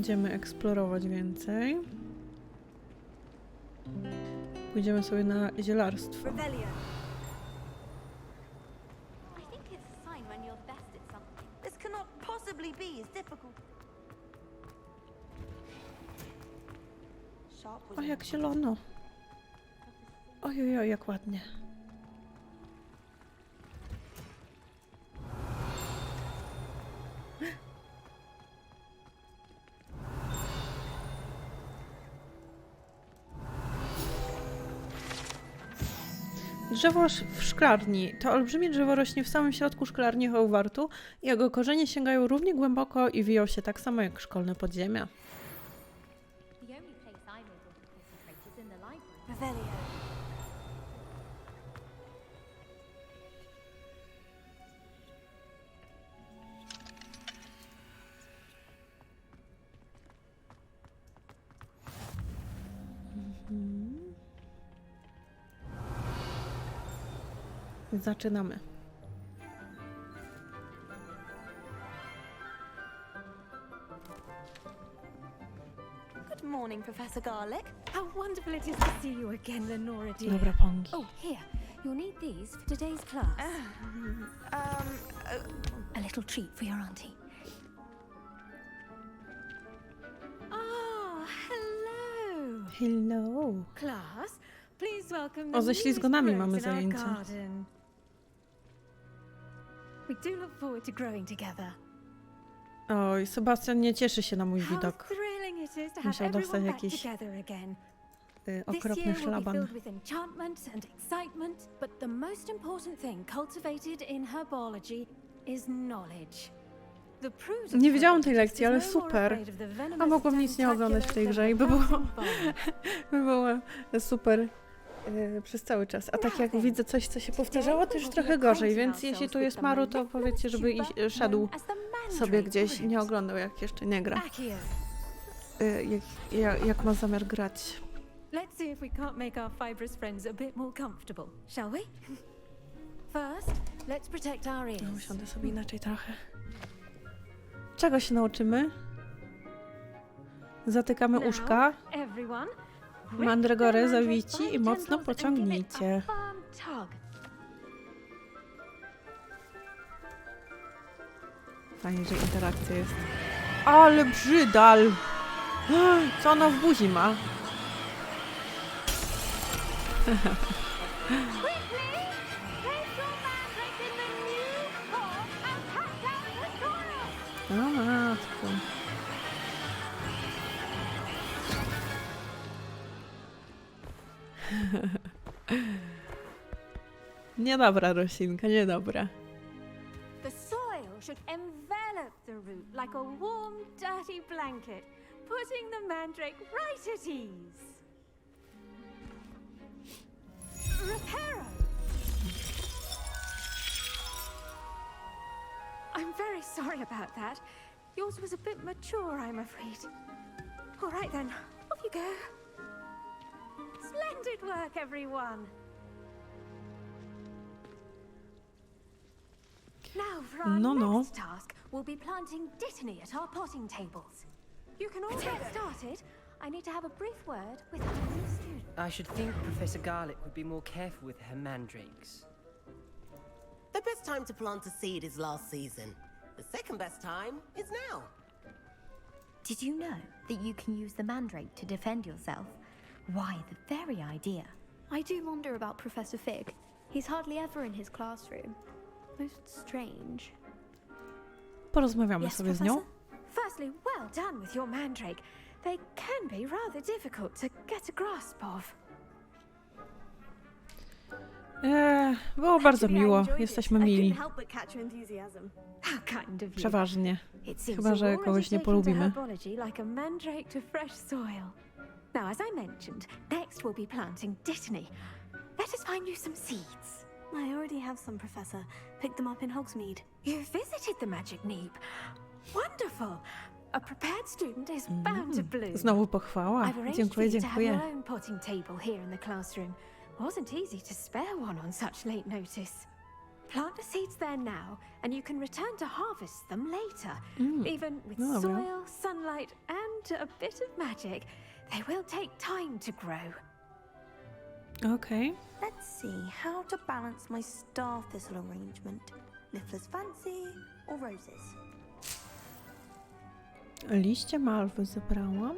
będziemy eksplorować więcej. Pójdziemy sobie na zielarstwo. O, jak zielono. Ojoj, jak ładnie. Drzewo w szklarni. To olbrzymie drzewo rośnie w samym środku szklarni Hogwartu. Jego korzenie sięgają równie głęboko i wiją się tak samo jak szkolne podziemia. Zaczynamy. Good morning, Professor Garlic. How wonderful it is to see you again, Lenora dear. Dobra, pongi. Oh, here. You'll need these for today's class. A little treat for your auntie. Oh, hello. Hello. Class, please welcome O, ze ślizgonami mamy in our zajęcie. garden. We do look forward to growing together. Oj, Sebastian nie cieszy się na mój How widok. thrilling it is to have Musiał dostać everyone back jakiś together again. okropny This year will be szlaban. filled with enchantment and excitement, but the most important thing cultivated in herbology is knowledge. The prudes of Nie wiedziałam tej herbology lekcji, is ale no more super. afraid of the venomous A mogłam nic nie oglądać w tej grze i by było, by było super przez cały czas. A tak jak widzę coś, co się powtarzało, to już trochę gorzej, więc jeśli tu jest Maru, to powiedzcie, żeby szedł sobie gdzieś i nie oglądał, jak jeszcze nie gra. Jak ma zamiar grać. Let's see if we can't make our fibrous friends a bit more comfortable, shall we? First, let's protect our ears. No, usiądę sobie inaczej trochę. Czego się nauczymy? Zatykamy uszka. Everyone, Mandragorę zawici i mocno pociągnijcie. Fajnie, że interakcja jest. Ale brzydal! Co ono w buzi ma? O matko. Niedobra roślinka, niedobra. The soil should envelop the root like a warm, dirty blanket, putting the mandrake right at ease. Reparo! I'm very sorry about that. Yours was a bit mature, I'm afraid. All right then, off you go. Splendid work, everyone. Now for our next task, we'll be planting dittany at our potting tables. You can all get started. I need to have a brief word with our new student. I should think Professor Garlic would be more careful with her mandrakes. The best time to plant a seed is last season. The second best time is now. Did you know that you can use the mandrake to defend yourself? Why, the very idea. I do wonder about Professor Fig. He's hardly ever in his classroom. Most strange. Porozmawiamy sobie z nią. Firstly, well done with your mandrake. They can be rather difficult to get a grasp of. Było bardzo miło. Jesteśmy mili. How kind of you. Przeważnie. It seems Chyba, że you're already kogoś nie taken to polubimy. herbology like a mandrake to fresh soil. Now, as I mentioned, next we'll be planting dittany. Let us find you some seeds. I already have some, Professor. Picked them up in Hogsmeade. You visited the magic neep. Wonderful. A prepared student is bound to bloom. Znowu pochwała. I've arranged Dziękuję, for you to have dziękuję. your own potting table here in the classroom. Wasn't easy to spare one on such late notice. Plant the seeds there now, and you can return to harvest them later. Even with No, dobra. soil, sunlight, and a bit of magic, they will take time to grow. Okej. Let's see how to balance my star thistle arrangement. Liffler's fancy or roses? Liście malwy zebrałam.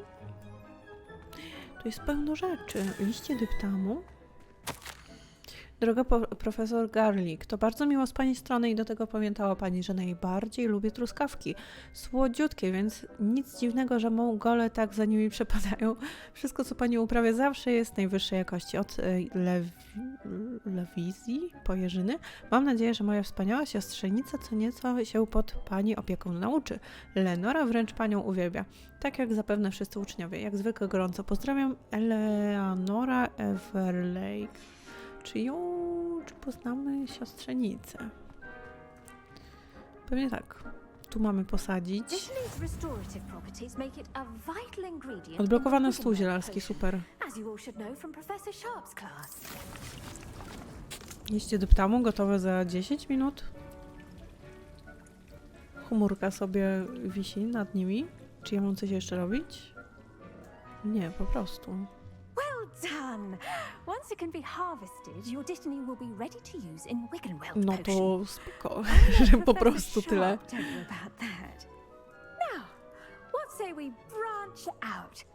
Tu jest pełno rzeczy. Liście dyptamu. Droga profesor Garlick, to bardzo miło z Pani strony i do tego pamiętała Pani, że najbardziej lubię truskawki. Słodziutkie, więc nic dziwnego, że Mongole tak za nimi przepadają. Wszystko, co Pani uprawia, zawsze jest najwyższej jakości. Od lewizji po jeżyny. Mam nadzieję, że moja wspaniała siostrzenica co nieco się pod Pani opieką nauczy. Lenora wręcz Panią uwielbia. Tak jak zapewne wszyscy uczniowie. Jak zwykle gorąco pozdrawiam. Eleanora Everlake. Czy poznamy siostrzenicę? Pewnie tak. Tu mamy posadzić. Disney's restorative properties make it a vital ingredient. Odblokowany stół zielarski, super. As you all should know from Professor Sharp's class. Liście dyptamu gotowe za 10 minut. Chmurka sobie wisi nad nimi. Czy ja mam coś jeszcze robić? Nie, po prostu. Well done! Once it can be harvested, your Disney will be ready to use in Wiggenweld No potion. to spoko, I'll że let po Professor prostu tyle. Sharp tell you about that. Now, what say we branch out?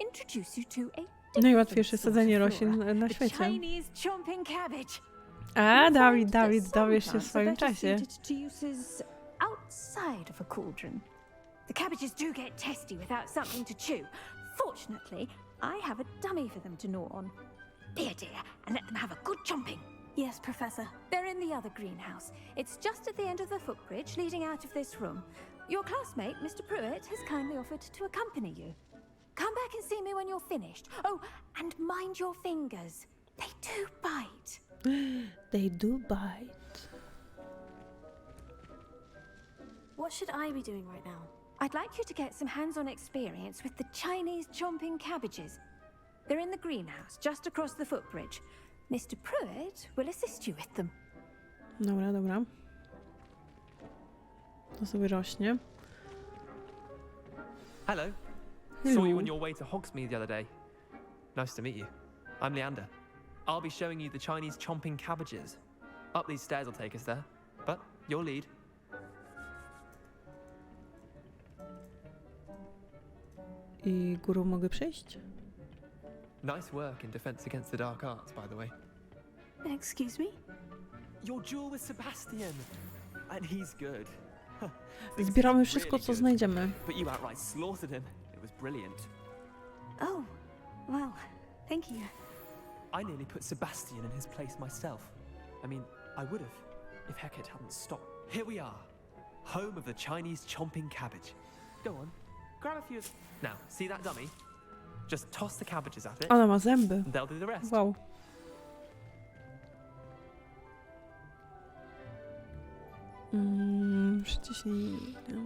Introduce you to a Najłatwiejsze different sadzenie sort of roślin flora, na the świecie. Chinese chomping cabbage. A, You'll Dawid, find that dowiesz some się w plants are swoim better czasie. suited to uses outside of a cauldron. The cabbages do get testy without something to chew. Fortunately, I have a dummy for them to gnaw on. Be a dear and let them have a good chomping. Yes, Professor. They're in the other greenhouse. It's just at the end of the footbridge leading out of this room. Your classmate, Mr. Pruitt, has kindly offered to accompany you. Come back and see me when you're finished. Oh, and mind your fingers. They do bite. They do bite. What should I be doing right now? I'd like you to get some hands-on experience with the Chinese chomping cabbages. They're in the greenhouse, just across the footbridge. Mr. Pruitt will assist you with them. Dobra, dobra. To sobie rośnie. Hello. Hello. Saw you on your way to Hogsmeade the other day. Nice to meet you. I'm Leander. I'll be showing you the Chinese chomping cabbages. Up these stairs will take us there, but your lead. I górą mogę przejść? Nice work in defense against the dark arts, by the way. Excuse me? Your duel with Sebastian, and he's good. Zbieramy wszystko, Really co good. znajdziemy. But you outright slaughtered him. It was brilliant. Oh, well, thank you. I nearly put Sebastian in his place myself. I mean, I would have, if Hecate hadn't stopped. Here we are, home of the Chinese chomping cabbage. Go on, grab a few of... Now, see that dummy? Just toss the cabbages at it, Ona ma zęby. and they'll do the rest. Wow. Przyciśnij,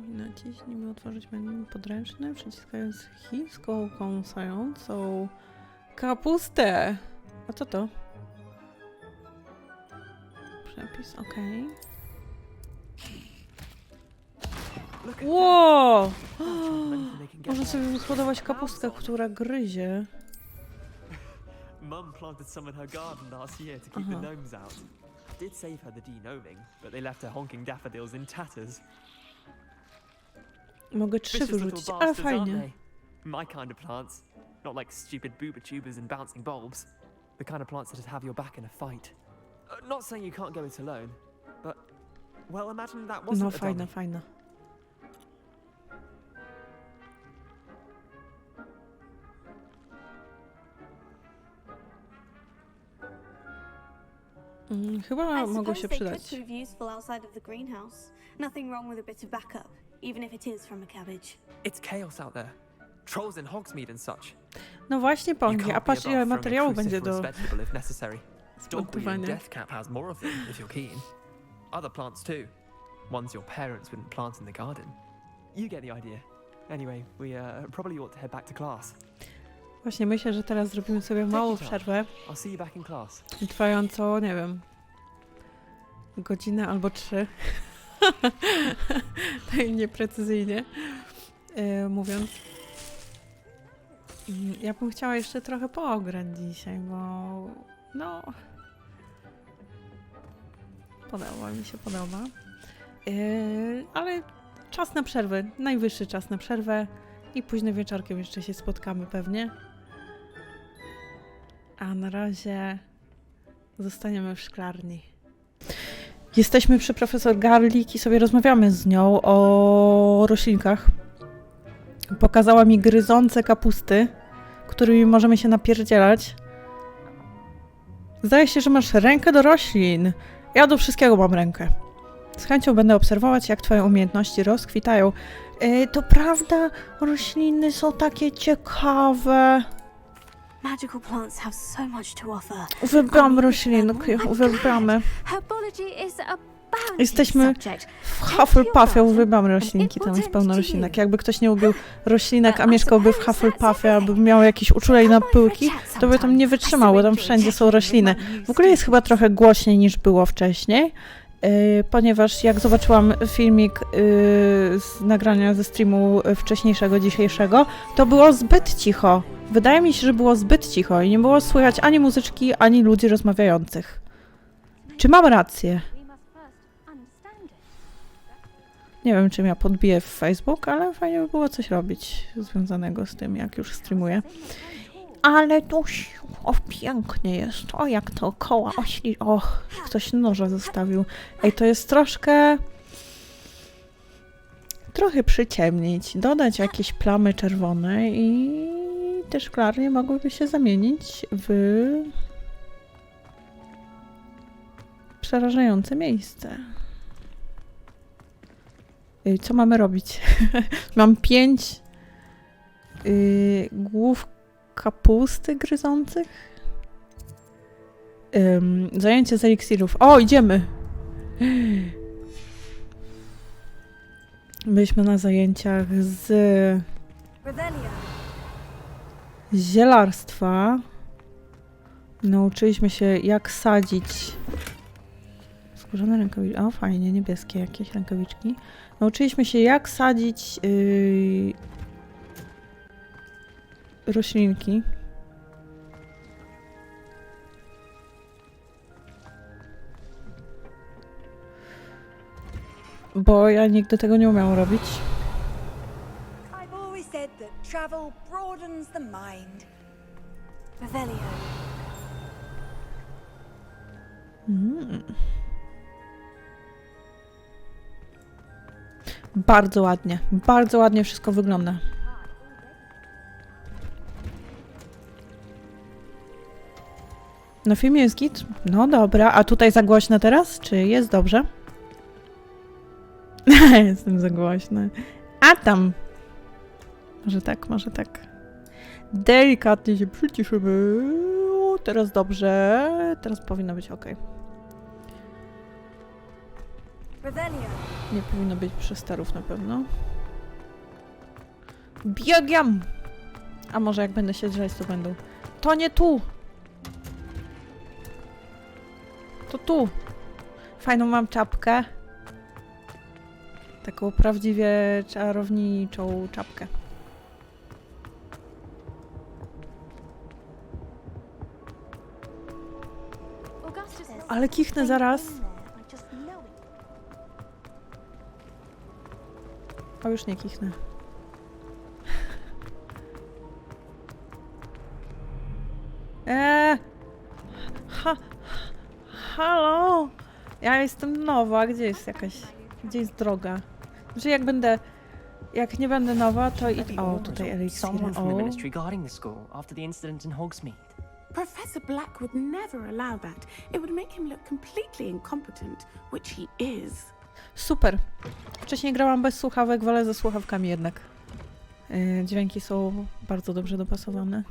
naciśnij, by otworzyć menu podręczne, przyciskając chińską kąsającą kapustę. A co to? Przepis, okej. Look at Wow! that. Not sure anything they can get Można there. sobie hodować kapustkę, która gryzie. Mum planted some in her garden last year to keep the gnomes out. Did save her the de-gnoming, but they left her honking daffodils in tatters. Mogę 3 Vicious little wyrzucić, ale bastards, aren't fajnie. they? My kind of plants. Not like stupid booba tubers and bouncing bulbs. The kind of plants that just have your back in a fight. Not saying you can't go it alone, but... Well, imagine that wasn't No a fajna, dummy. fajna. Chyba I mogą suppose się they could przydać. prove useful outside of the greenhouse. Nothing wrong with a bit of backup, even if it is from a cabbage. It's chaos out there. Trolls in Hogsmeade and such. No właśnie, You Pongi, can't a be patrz ile above throwing materiału a będzie do cruciferous vegetable if necessary. Dogweed and zmontowania. deathcap has more of them if you're keen. Other plants too. Ones your parents wouldn't plant in the garden. You get the idea. Anyway, we probably ought to head back to class. Właśnie myślę, że teraz zrobimy sobie małą przerwę, I'll see you back in class. trwającą, nie wiem, godzinę albo 3. Tak nieprecyzyjnie mówiąc. Ja bym chciała jeszcze trochę pograć dzisiaj, bo no podoba. Ale czas na przerwę, najwyższy czas na przerwę i późnym wieczorkiem jeszcze się spotkamy pewnie. A na razie zostaniemy w szklarni. Jesteśmy przy profesor Garlick i sobie rozmawiamy z nią o roślinkach. Pokazała mi gryzące kapusty, którymi możemy się napierdzielać. Zdaje się, że masz rękę do roślin. Ja do wszystkiego mam rękę. Z chęcią będę obserwować, jak twoje umiejętności rozkwitają. To prawda, rośliny są takie ciekawe. Magical plants have so much to offer. Uwielbiam roślinki, uwielbiamy. Herbology is a bounty Jesteśmy subject. w Hufflepuffie, uwielbiamy roślinki, tam jest pełno roślinek. Jakby ktoś nie lubił roślinek, a mieszkałby w Hufflepuffie, albo miał jakieś uczulenie na pyłki, to by tam nie wytrzymał, bo tam wszędzie są rośliny. W ogóle jest chyba trochę głośniej niż było wcześniej, ponieważ jak zobaczyłam filmik z nagrania ze streamu wcześniejszego, dzisiejszego, to było zbyt cicho. Wydaje mi się, że było zbyt cicho i nie było słychać ani muzyczki, ani ludzi rozmawiających. Czy mam rację? Nie wiem, czym ja podbiję w Facebook, ale fajnie by było coś robić związanego z tym, jak już streamuję. Ale tu pięknie jest. O, jak to koła ośli... O, ktoś noża zostawił. Ej, to jest troszkę przyciemnić. Dodać jakieś plamy czerwone i te szklarnie mogłyby się zamienić w przerażające miejsce. Co mamy robić? Mam 5 głów kapusty gryzących. Zajęcie z eliksirów. O, idziemy! Byliśmy na zajęciach z zielarstwa. Nauczyliśmy się, jak sadzić skórzane rękawiczki. O, fajnie, niebieskie jakieś rękawiczki. Nauczyliśmy się, jak sadzić roślinki. Bo ja nigdy tego nie umiałam robić. I've always said that travel broadens the mind. Revelio. Bardzo ładnie wszystko wygląda. Na filmie jest git? No dobra, a tutaj za głośno teraz? Czy jest dobrze? Jestem za głośny. A tam! Może tak, może tak. Delikatnie się przyciszymy. Teraz dobrze. Teraz powinno być ok. Nie powinno być przesterów na pewno. Biegam! A może jak będę się drzeć, to będą. To nie tu! To tu! Fajną mam czapkę. Taką prawdziwie czarowniczą czapkę. Ale kichnę zaraz. O, już nie kichnę. Halo! Ja jestem nowa. Gdzie jest jakaś... Gdzie jest droga? Że jak nie będę nowa, to i... O, tutaj eliksir. Someone from the ministry guarding the school after the incident in Hogsmeade. Professor Black would never allow that. It would make him look completely incompetent, which he is. Super. Wcześniej grałam bez słuchawek, wolę ze słuchawkami jednak. Dźwięki są bardzo dobrze dopasowane.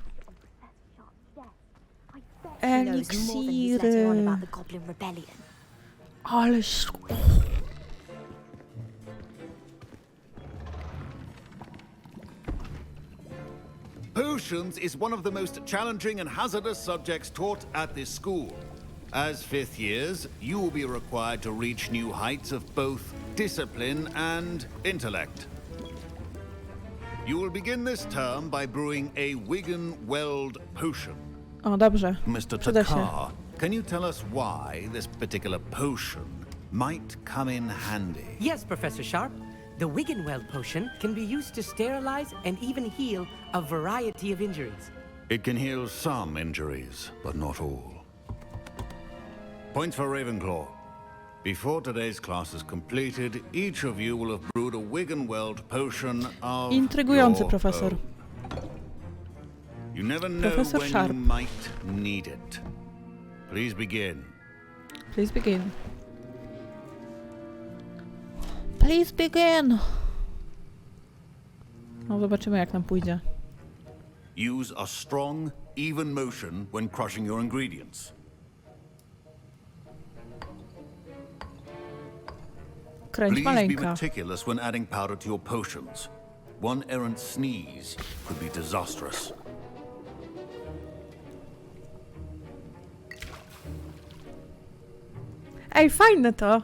Eliksiry. Ależ... Potions is one of the most challenging and hazardous subjects taught at this school. As fifth years, you will be required to reach new heights of both discipline and intellect. You will begin this term by brewing a Wigan-Weld potion. O, dobrze. Mr. Przyda się. Takar, can you tell us why this particular potion might come in handy? Yes, Professor Sharp. The Wiggenweld potion can be used to sterilize and even heal a variety of injuries. It can heal some injuries, but not all. Points for Ravenclaw. Before today's class is completed, each of you will have brewed a Wiggenweld potion of Intrygujący your profesor. own. You never know Professor when Sharp. you might need it. Please begin. Please begin. Please begin! No, zobaczymy jak nam pójdzie. Use a strong, even motion when crushing your ingredients. Kręć Please be maleńka. meticulous when adding powder to your potions. One errant sneeze could be disastrous. Ej, fajne to!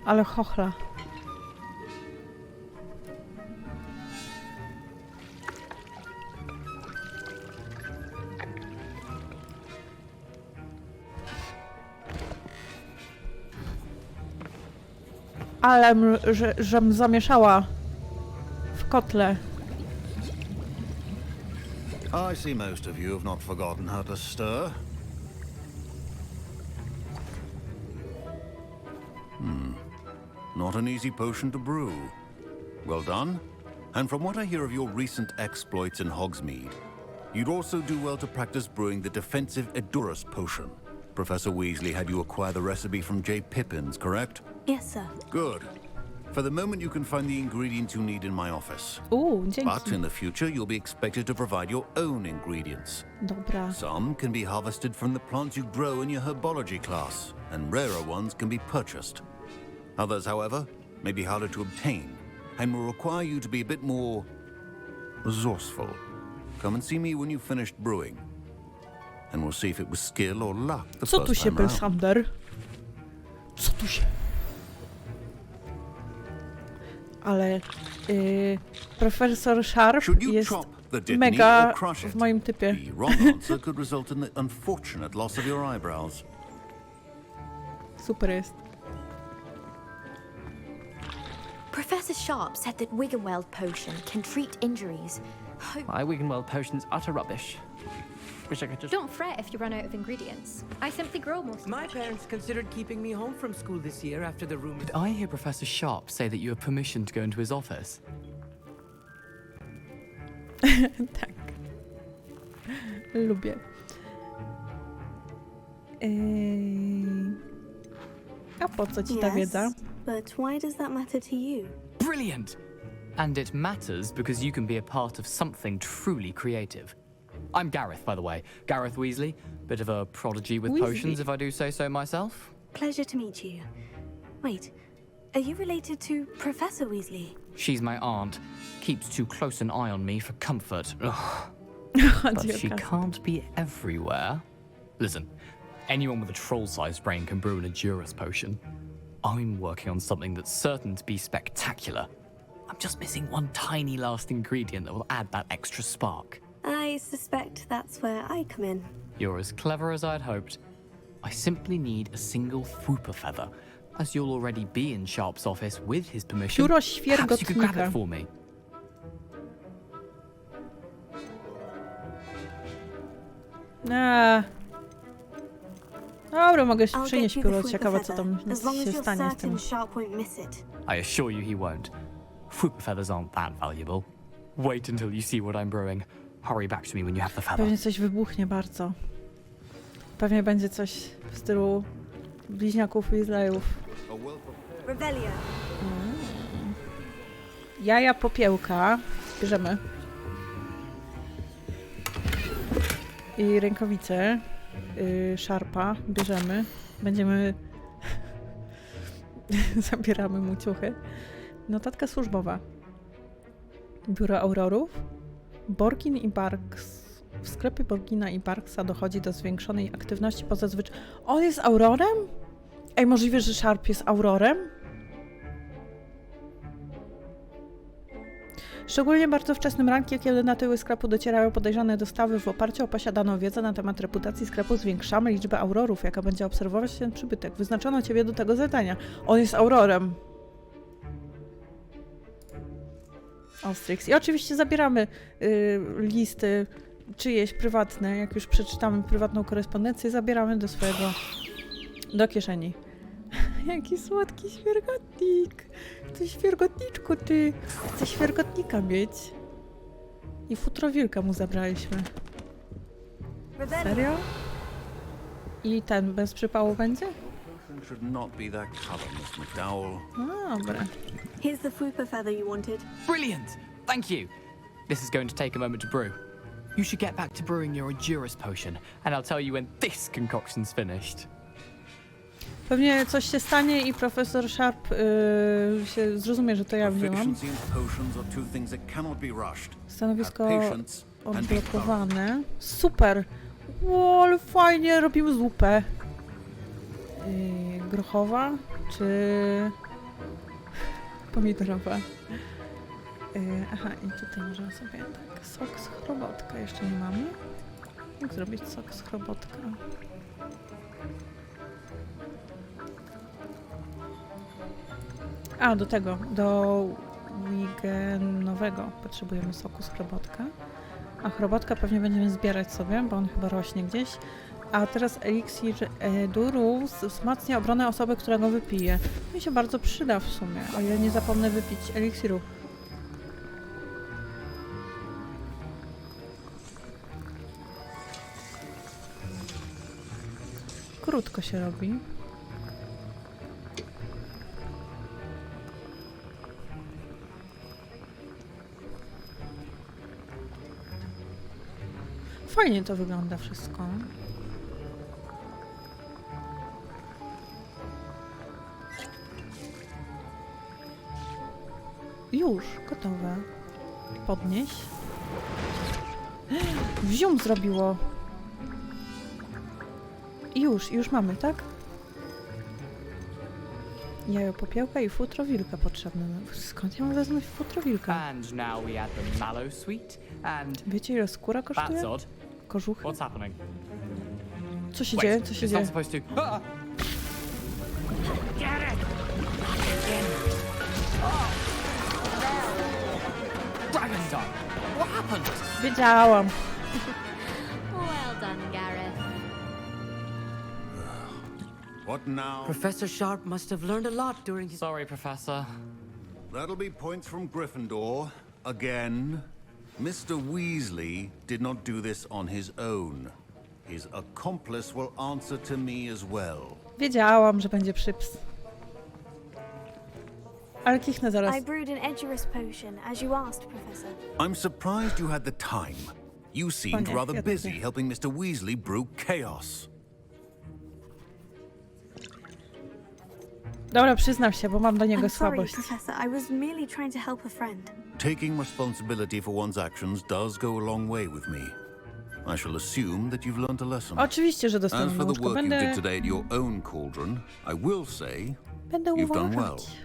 Ale chochla. Ale żem zamieszała w kotle. I see most of you have not forgotten how to stir. Not an easy potion to brew. Well done. And from what I hear of your recent exploits in Hogsmeade, you'd also do well to practice brewing the defensive Edurus potion. Professor Weasley had you acquire the recipe from J. Pippins, correct? Yes, sir. Good. For the moment, you can find the ingredients you need in my office. Dzięki. But in the future, you'll be expected to provide your own ingredients. Dobra. Some can be harvested from the plants you grow in your herbology class, and rarer ones can be purchased. Others, however, may be harder to obtain, and will require you to be a bit more resourceful. Come and see me when you've finished brewing, and we'll see if it was skill or luck the Co tu first się, time round. Belsander? Co tu się? Ale profesor Sharp Should you jest chop the dittany mega or crush w it? moim typie. The wrong answer could result in the unfortunate loss of your eyebrows. Super jest. Professor Sharp said that Wiggenweld potion can treat injuries. My Wiggenweld potion's utter rubbish. Wish I could just... Don't fret if you run out of ingredients. I simply grow most of My it. parents considered keeping me home from school this year after the rumor. Did I hear Professor Sharp say that you have permission to go into his office? Tak. Lubię. A po co ci ta wiedza? But why does that matter to you? Brilliant! And it matters because you can be a part of something truly creative. I'm Gareth, by the way. Gareth Weasley. Bit of a prodigy with potions, if I do say so myself. Pleasure to meet you. Wait, are you related to Professor Weasley? She's my aunt. Keeps too close an eye on me for comfort. Ugh. But she can't be everywhere. Listen, anyone with a troll-sized brain can brew an Edurus potion. I'm working on something that's certain to be spectacular. I'm just missing one tiny last ingredient that will add that extra spark. I suspect that's where I come in. You're as clever as I'd hoped. I simply need a single Fwooper feather. As you'll already be in Sharp's office with his permission, Pióro perhaps you could grab świergotnika. it for me. Dobra, mogę I'll przynieść get you the pióro. Fwooper Ciekawe, co feather, tam as long as się you're stanie z tym. certain Sharp won't miss it. I assure you he won't. Fwooper feathers aren't that valuable. Wait until you see what I'm brewing. Hurry back to me when you have the feather. Pewnie coś wybuchnie bardzo. Pewnie będzie coś w stylu bliźniaków Weasleyów. Revelio. Jaja popiełka. Bierzemy. I rękawice. Sharpa. Bierzemy. Będziemy... Zabieramy mu ciuchy. Notatka służbowa. Biuro Aurorów. Borkin i Barks W sklepie Borgina i Barksa dochodzi do zwiększonej aktywności pozazwyczaj... On jest Aurorem? Ej, możliwe, że Sharp jest Aurorem? Szczególnie bardzo wczesnym rankiem, kiedy na tyły sklepu docierają podejrzane dostawy, w oparciu o posiadaną wiedzę na temat reputacji sklepu zwiększamy liczbę aurorów, jaka będzie obserwować ten przybytek. Wyznaczono ciebie do tego zadania. On jest Aurorem. Ostrix. I oczywiście zabieramy listy czyjeś prywatne, jak już przeczytamy prywatną korespondencję, zabieramy do kieszeni. Jaki słodki świergotnik. Ty świergotniczku, ty. Chcę świergotnika mieć. I futro wilka mu zabraliśmy. Serio? I ten bez przypału będzie? No dobra. Here's the fupa feather you wanted. Brilliant! Thank you! This is going to take a moment to brew. You should get back to brewing your Endurance potion, and I'll tell you when this concoction's finished. Pewnie coś się stanie i profesor Sharp się zrozumie, że to ja wzięłam. Stanowisko odblokowane. Super! O, ale fajnie, robimy zupę. Grochowa czy pomidorowa? Aha, i tutaj możemy sobie tak, sok z chrobotka jeszcze nie mamy. Jak zrobić sok z chrobotka? A, do tego, do wigenowego potrzebujemy soku z chrobotka. A chrobotka pewnie będziemy zbierać sobie, bo on chyba rośnie gdzieś. A teraz eliksir Durus wzmacnia obronę osoby, która go wypije. Mi się bardzo przyda w sumie, o ile nie zapomnę wypić eliksiru. Krótko się robi. Fajnie to wygląda wszystko. Już, gotowe. Podnieś. Wzium zrobiło. Już mamy, tak? Jajo popiołka i futro wilka potrzebne. Skąd ja mam wezmać futro wilka? And now we add the mallow sweet and... Wiecie, ile skóra kosztuje? That's odd. Kożuchy? What's happening? Co się dzieje? Co się dzieje? Not supposed to... Ah! Get it! Dragon Dog! What happened? Wiedziałam. Well done, Gareth. What now? Professor Sharp must have learned a lot during his... Sorry, Professor. That'll be points from Gryffindor. Again. Mr. Weasley did not do this on his own. His accomplice will answer to me as well. Wiedziałam, że będzie przyps. Ale kichnę zaraz. I brewed an Edurus potion, as you asked, Professor. I'm surprised you had the time. You seemed rather busy helping Mr. Weasley brew chaos. Dobra, przyznam się, bo mam do niego I'm sorry, słabość. Professor. I was merely trying to help a friend. Taking responsibility for one's actions does go a long way with me. I shall assume that you've learned a lesson. Oczywiście, że As dostanę for the łóżko. work you Będę did today at your own cauldron, I will say you've done well. uważać.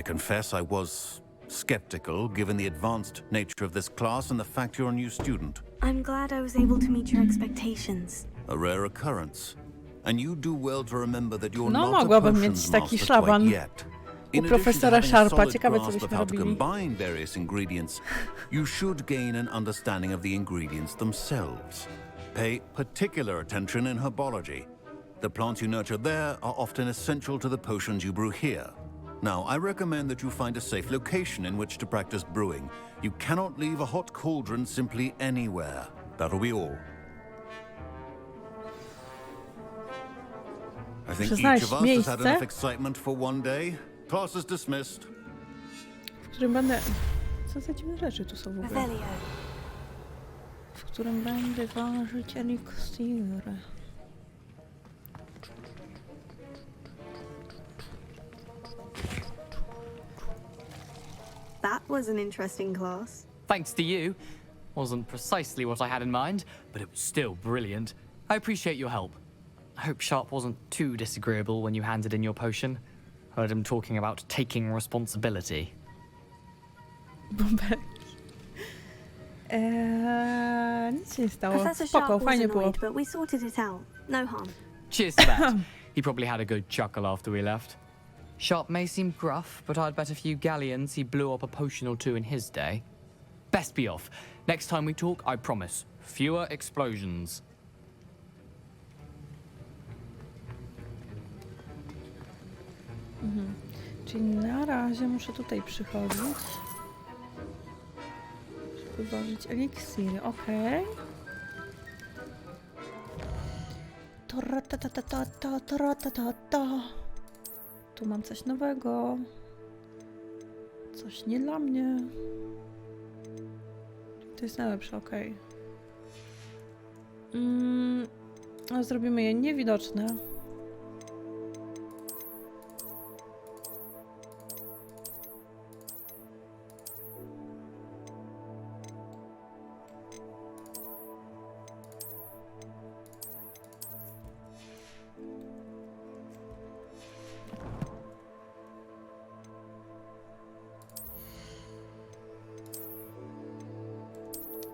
I confess I was skeptical given the advanced nature of this class and the fact you're a new student. I'm glad I was able to meet your expectations. A rare occurrence. And you do well to remember that you're No, not a mogłabym potions mieć taki master szlaban quite yet. u In addition to profesora having a Sharpa. solid Ciekawe, co grasp byśmy of how to robili. combine various ingredients, you should gain an understanding of the ingredients themselves. Pay particular attention in herbology. The plants you nurture there are often essential to the potions you brew here. Now, I recommend that you find a safe location in which to practice brewing. You cannot leave a hot cauldron simply anywhere. That'll be all. I think each of us has had enough excitement for one day. Class is dismissed. W którym będę... Co za dziwne rzeczy tu są w ogóle? W którym będę ważyć eliksir. That was an interesting class. Thanks to you. Wasn't precisely what I had in mind, but it was still brilliant. I appreciate your help. I hope Sharp wasn't too disagreeable when you handed in your potion. Heard him talking about taking responsibility. Nic się nie stało. Professor Spoko, Sharp was fajnie było. annoyed, but we sorted it out. No harm. Cheers to that. He probably had a good chuckle after we left. Sharp may seem gruff, but I'd bet a few galleons he blew up a potion or two in his day. Best be off. Next time we talk, I promise, fewer explosions. Czyli na razie muszę tutaj przychodzić, żeby włożyć eliksiry, okej. Tu mam coś nowego. Coś nie dla mnie. To jest najlepsze, okej. Zrobimy je niewidoczne.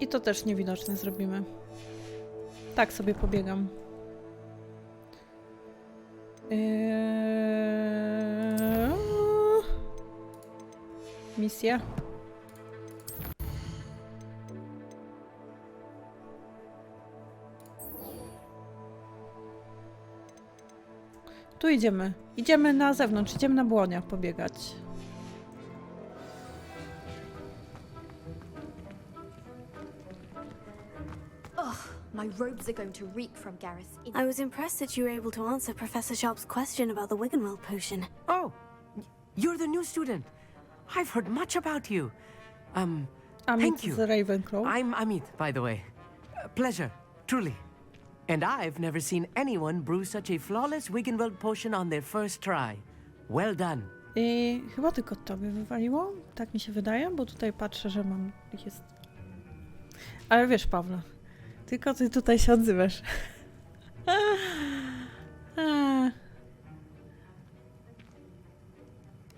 I to też niewidoczne zrobimy. Tak sobie pobiegam. Misja. Tu idziemy. Idziemy na zewnątrz, idziemy na błonia pobiegać. My robes are going to reek from Gareth. I was impressed that you were able to answer Professor Sharp's question about the Wiggenweld potion. Oh, you're the new student. I've heard much about you. Thank you. The Ravenclaw. I'm Amit, by the way. Pleasure, truly. And I've never seen anyone brew such a flawless Wiggenweld potion on their first try. Well done. Chyba tylko tobie wywaliło? Tak mi się wydaje, bo tutaj patrzę, że mam... jest... Ale wiesz, Pawle, tylko ty tutaj się odzywasz.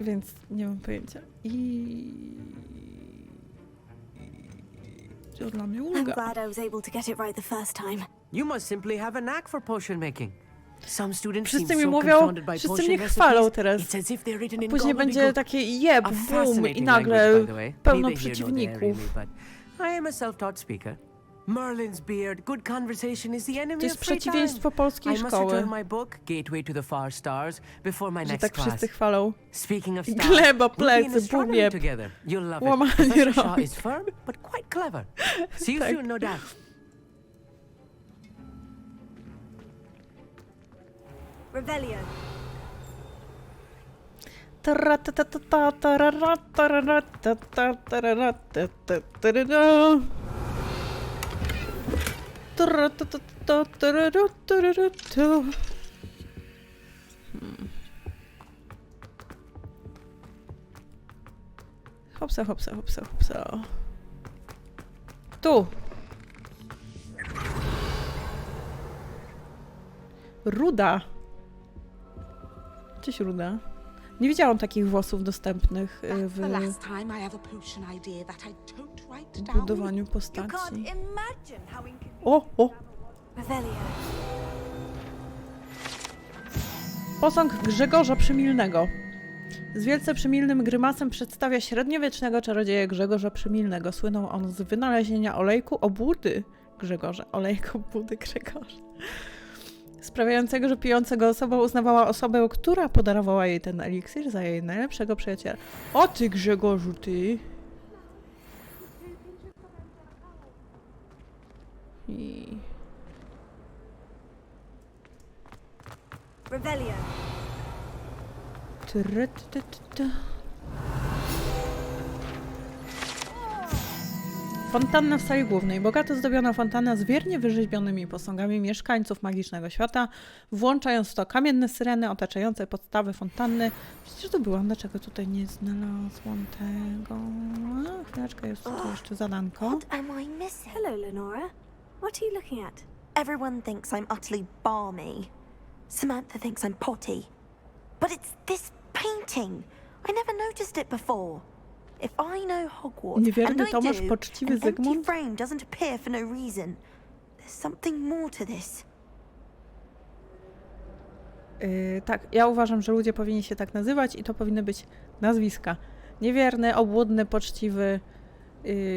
Więc nie mam pojęcia. To dla mnie ulga. I'm glad I was able to get it right the first time. You must simply have a knack for potion making. Some students Wszyscy seem mi so mówią, confounded by wszyscy potion mnie recipes, chwalą teraz. it's as if they're written in Później będzie gobbledygook. takie jeb, A boom i fascinating nagle language, by the way. pełno Neither here nor there, przeciwników. really, but I am a self-taught speaker. Merlin's beard, good conversation is the enemy To jest of free przeciwieństwo polskiej I must szkoły. return my book, Gateway to the Far Stars, before my Że next tak class. wszyscy chwalą. Speaking of stars, Gleba, we'll be in plecy, astronomy bum, jeb. together. You'll love it. Łamanie Professor Shaw rąk. is firm, but quite clever. See you Tak. soon, no doubt. Revelio. Hopsa, hopsa, hopsa, hopsa. Tu! Ruda! Cześć, Ruda. Nie widziałam takich włosów dostępnych w budowaniu postaci. O! Posąg Grzegorza Przymilnego. Z wielce przymilnym grymasem przedstawia średniowiecznego czarodzieja Grzegorza Przymilnego. Słynął on z wynalezienia olejku obłudy Grzegorza. Olejku obłudy Grzegorza. Sprawiającego, że pijącego osoba uznawała osobę, która podarowała jej ten eliksir za jej najlepszego przyjaciela. O ty, Grzegorzu, ty! Revelio. Fontanna w sali głównej. Bogato zdobiona fontanna z wiernie wyrzeźbionymi posągami mieszkańców magicznego świata, włączając w to kamienne syreny otaczające podstawy fontanny. Przecież to byłam, dlaczego tutaj nie znalazłam tego? A, chwileczkę, jest tu jeszcze zadanko. What am I missing? Hello, Lenora. What are you looking at? Everyone thinks I'm utterly balmy. Samantha thinks I'm potty. But it's this painting. I never noticed it before. If I know Hogwarts, Niewierny and I Tomasz, do, poczciwy an empty Zygmunt? frame doesn't appear for no reason. There's something more to this. Tak, ja uważam, że ludzie powinni się tak nazywać i to powinny być nazwiska. Niewierny, obłudny, poczciwy,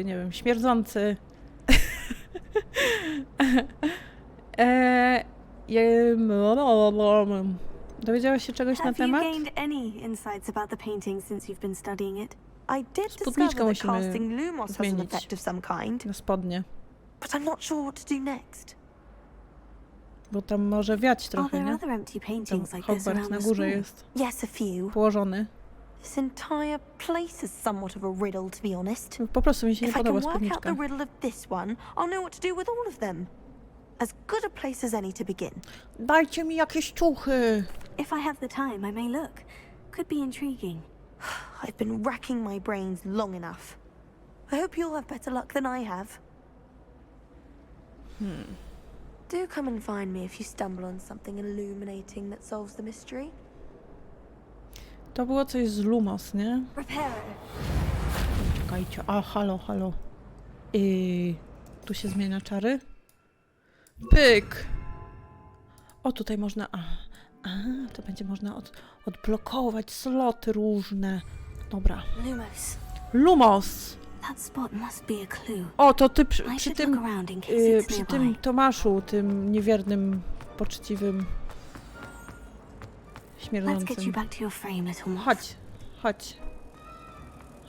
nie wiem, śmierdzący. Dowiedziałaś się czegoś na temat? Have you gained any insights about the painting since you've been studying it? I did Spódniczkę discover that musimy casting Lumos has an zmienić effect of some kind, na spodnie, but I'm not sure what to do next. bo tam może wiać Are trochę, there nie? other empty Tam paintings like this Hogwarts around na the górze school? jest Yes, a few. położony. This entire place is somewhat of a riddle, to be honest. Po prostu mi się nie If I podoba can work out spódniczka. the riddle of this one, I'll know what to do with all of them. As good a place as any to begin. Dajcie mi jakieś ciuchy! If I have the time, I may look. Could be intriguing. I've been racking my brains long enough. I hope you'll have better luck than I have. Do come and find me if you stumble on something illuminating that solves the mystery. To było coś z Lumos, nie? Reparo. Czekajcie, a halo, halo. Tu się zmienia czary. Pyk! O, tutaj można... to będzie można odblokować sloty różne. Dobra. Lumos. Lumos! That spot must be a clue. O, to ty I przy should tym... look around in case it's przy nearby. tym Tomaszu, tym niewiernym, poczciwym, Let's get you śmierdzącym. back to your frame, little moth. Chodź, chodź.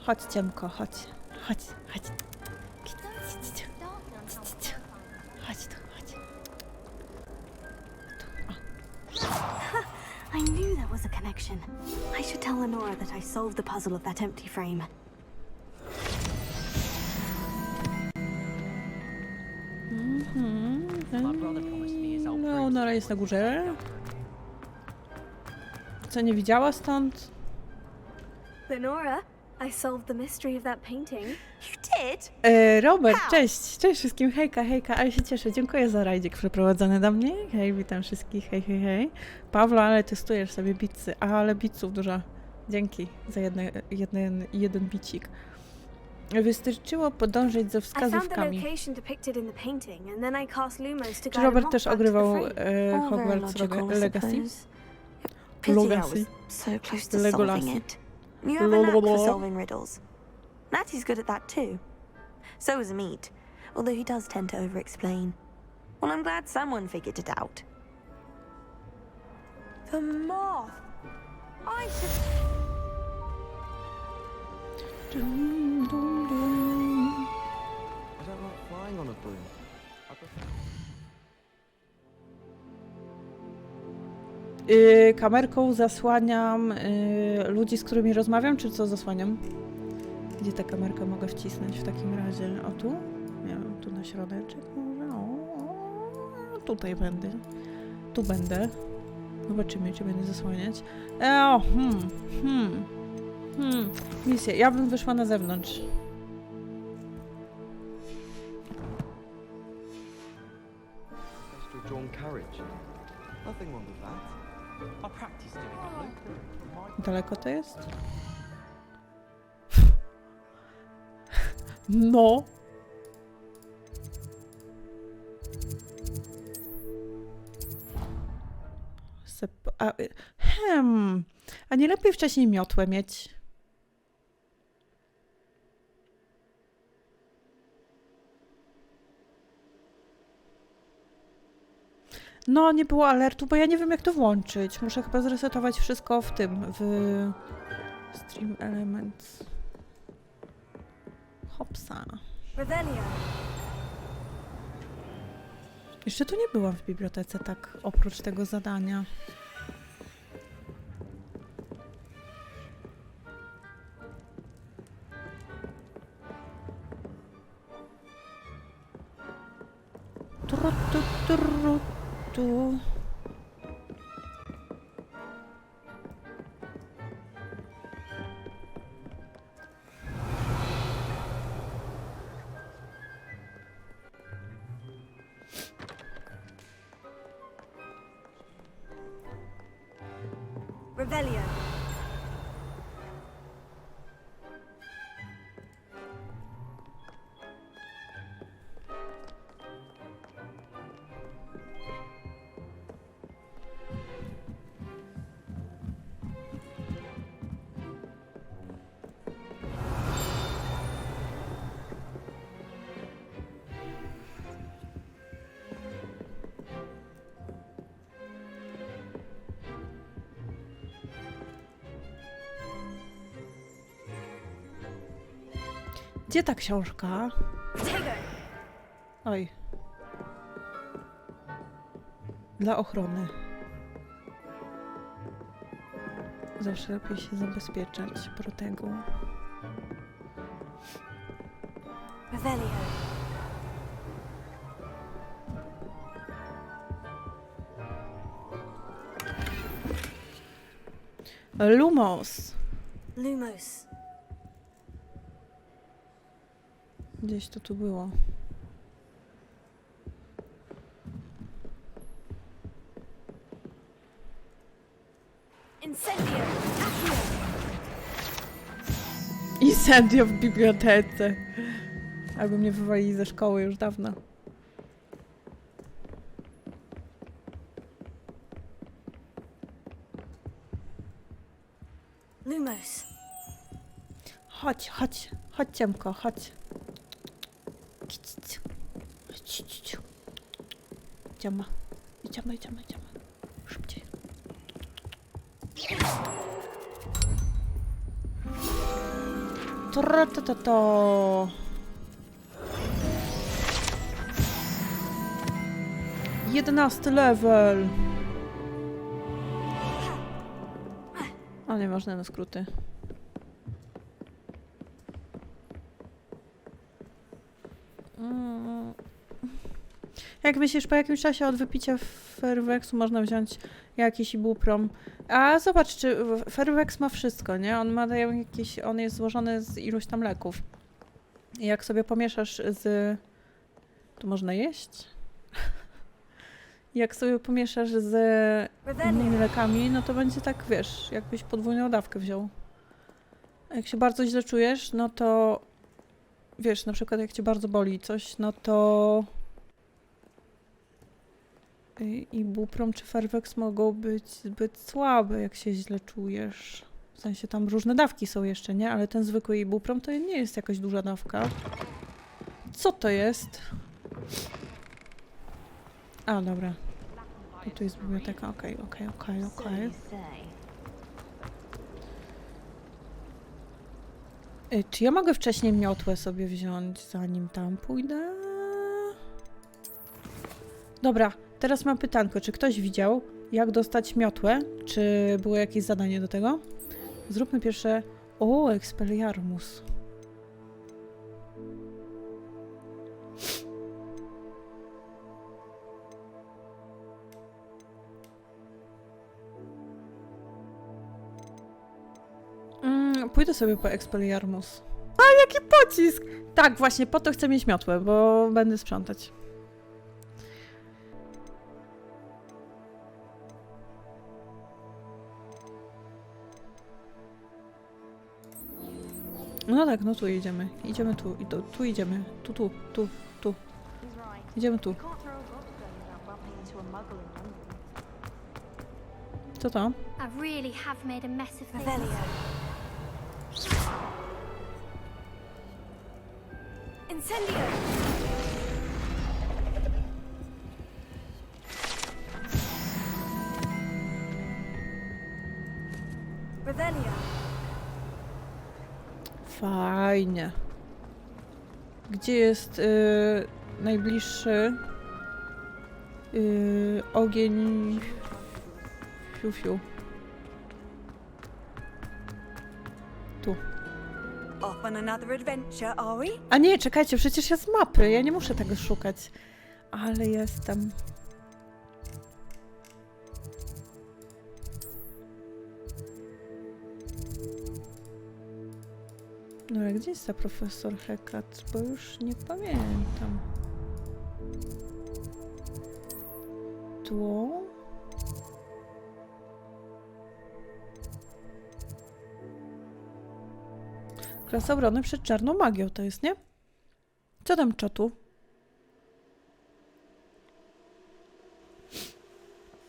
Chodź, ciemko, chodź. Chodź, chodź. Chodź tu, chodź. I knew there was a connection. I should tell Lenora that I solved the puzzle of that empty frame. No, Nora jest na górze. Co, nie widziała stąd? Lenora, I solved the mystery of that painting. You did? Robert, cześć! Cześć wszystkim, hejka, hejka, ale się cieszę. Dziękuję za rajdzik przeprowadzony do mnie. Hej, witam wszystkich, hej, hej, hej. Pawlo, ale testujesz sobie bicy. Ale biców dużo. Dzięki za jeden bicik. Wystarczyło podążyć ze I found the wskazówkami. location depicted in the painting, and then I cast Lumos to Czy guide Robert them też off back to the ogrywał frame. All Hogwarts very logical, I Legacy? suppose. Pity I Legacy. was so close to Legolasy. solving it. You have a knack for solving riddles. Natty's good at that too. So is Meat, although he does tend to over-explain. Well, I'm glad someone figured it out. The moth! I should... Dum, dum, dum. I don't like flying on a broom. I prefer... Kamerką zasłaniam ludzi, z którymi rozmawiam, czy co zasłaniam? Gdzie tę kamerkę mogę wcisnąć w takim razie? O tu? Nie wiem, tu na środeczek może? O, tutaj będę. Tu będę. Zobaczymy, czy będę zasłaniać. Misja. Ja bym wyszła na zewnątrz. Crystal drawn carriage. Nothing wrong with that. I practiced doing it. Daleko to jest? No. A nie lepiej wcześniej miotłę mieć? No, nie było alertu, bo ja nie wiem, jak to włączyć. Muszę chyba zresetować wszystko w tym, w Stream Elements. Hopsa. Revelio. Jeszcze tu nie byłam w bibliotece, tak oprócz tego zadania. tu. Revelio. Gdzie ta książka? Oj. Dla ochrony. Zawsze lepiej się zabezpieczać protegu. Revelio. Lumos. Lumos. Gdzieś to tu było. Incendio. Accio. Incendio w bibliotece. Albo mnie wywalili ze szkoły już dawno. Lumos. Chodź, chodź. Chodź, Ciemko, chodź. Idziemy. Idziemy. Szybciej. To. 11 level. O, nieważne na skróty. Jak myślisz, po jakimś czasie od wypicia Ferweksu można wziąć jakiś ibuprom? A zobacz, czy Ferweks ma wszystko, nie? On ma jakieś, on jest złożony z iluś tam leków. I jak sobie pomieszasz z... Tu można jeść? Jak sobie pomieszasz z innymi lekami, no to będzie tak, wiesz, jakbyś podwójną dawkę wziął. A jak się bardzo źle czujesz, no to... Wiesz, na przykład jak cię bardzo boli coś, no to... Ibuprom czy Ferweks mogą być zbyt słabe, jak się źle czujesz. W sensie tam różne dawki są jeszcze, nie? Ale ten zwykły ibuprom to nie jest jakaś duża dawka. Co to jest? A, dobra. I tu jest biblioteka. Okej. Czy ja mogę wcześniej miotłę sobie wziąć, zanim tam pójdę? Dobra, teraz mam pytanko. Czy ktoś widział, jak dostać miotłę? Czy było jakieś zadanie do tego? Zróbmy pierwsze... O, Expelliarmus. Pójdę sobie po Expelliarmus. A, jaki pocisk! Tak, właśnie, po to chcę mieć miotłę, bo będę sprzątać. No tak, no tu jedziemy. Idziemy tu. Tu idziemy. Tu. Idziemy tu. Co to? I really have made a mess of things. Revelio. Incendio. Revelio. Fajnie. Gdzie jest najbliższy ogień fiu? Tu. Off on another adventure, are we? A nie, czekajcie, przecież jest mapy. Ja nie muszę tego szukać. Ale jestem. ale gdzie jest ta profesor Hecat? Bo już nie pamiętam. Tu? Klasa obrony przed czarną magią to jest, nie? Co tam czotu?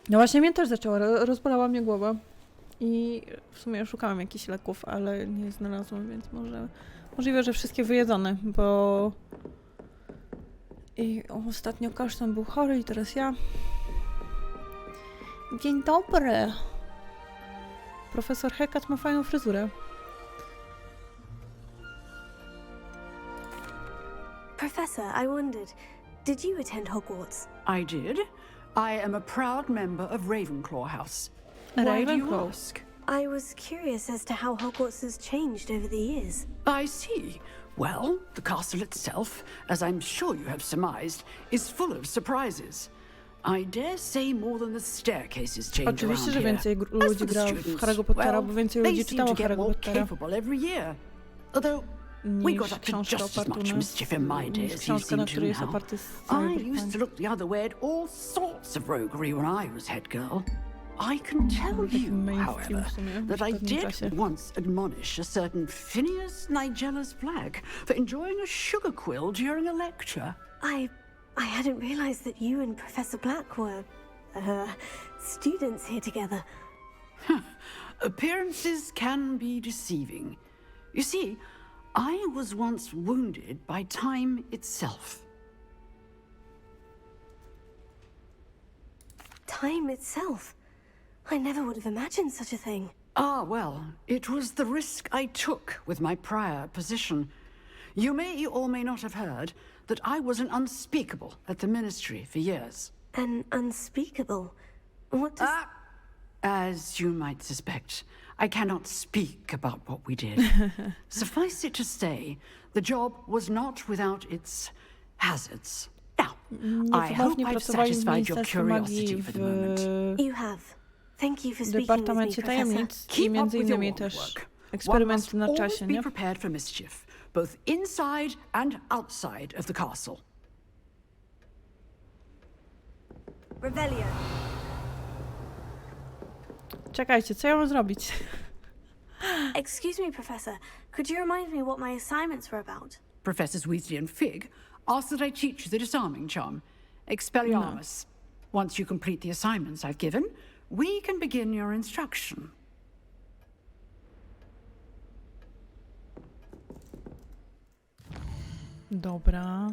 No właśnie mnie też zaczęła, rozbolała mnie głowa. I w sumie szukałam jakichś leków, ale nie znalazłam, więc możliwe, że wszystkie wyjedzone, bo i ostatnio kasztan był chory i teraz ja. Dzień dobry. Profesor Hecat ma fajną fryzurę. Professor, I wondered, did you attend Hogwarts? I did. I am a proud member of Ravenclaw House. Why do you ask? I was curious as to how Hogwarts has changed over the years. I see. Well, the castle itself, as I'm sure you have surmised, is full of surprises. I dare say more than the staircases change Oczywiście, around że here. więcej ludzi gra w Harry'ego Pottera, bo więcej ludzi czytało Harry'ego Pottera. Every year. Although we got up to just as much mischief in my day as you seem to now. I used to look the other way at all sorts of roguery when I was head girl. I can tell you, however, that I did once admonish a certain Phineas Nigella's Black for enjoying a sugar quill during a lecture. I hadn't realized that you and Professor Black were, students here together. Appearances can be deceiving. You see, I was once wounded by time itself. Time itself? I never would have imagined such a thing. Ah, well, it was the risk I took with my prior position. You may or may not have heard that I was an unspeakable at the ministry for years. An unspeakable? What does... As you might suspect, I cannot speak about what we did. Suffice it to say, the job was not without its hazards. Now, I hope I've satisfied your curiosity for the moment. You have. Thank you for W speaking with me, Departamencie Professor. Tajemnic i między innymi też eksperymenty na czasie, nie? Be prepared for mischief, both inside and outside of the castle. Revelio. Czekajcie, co ja mam zrobić? Excuse me, Professor. Could you remind me what my assignments were about? Professors Weasley and Fig asked that I teach you the disarming charm, Expelliarmus. Once you complete the assignments I've given, we can begin your instruction. Dobra.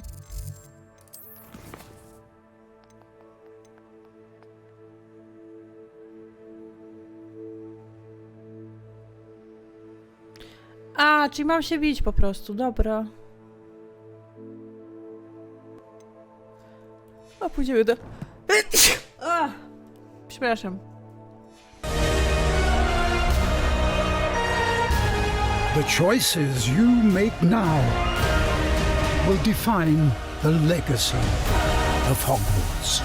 A, czyli mam się bić po prostu, dobra. A, pójdziemy do... Przepraszam. The choices you make now will define the legacy of Hogwarts.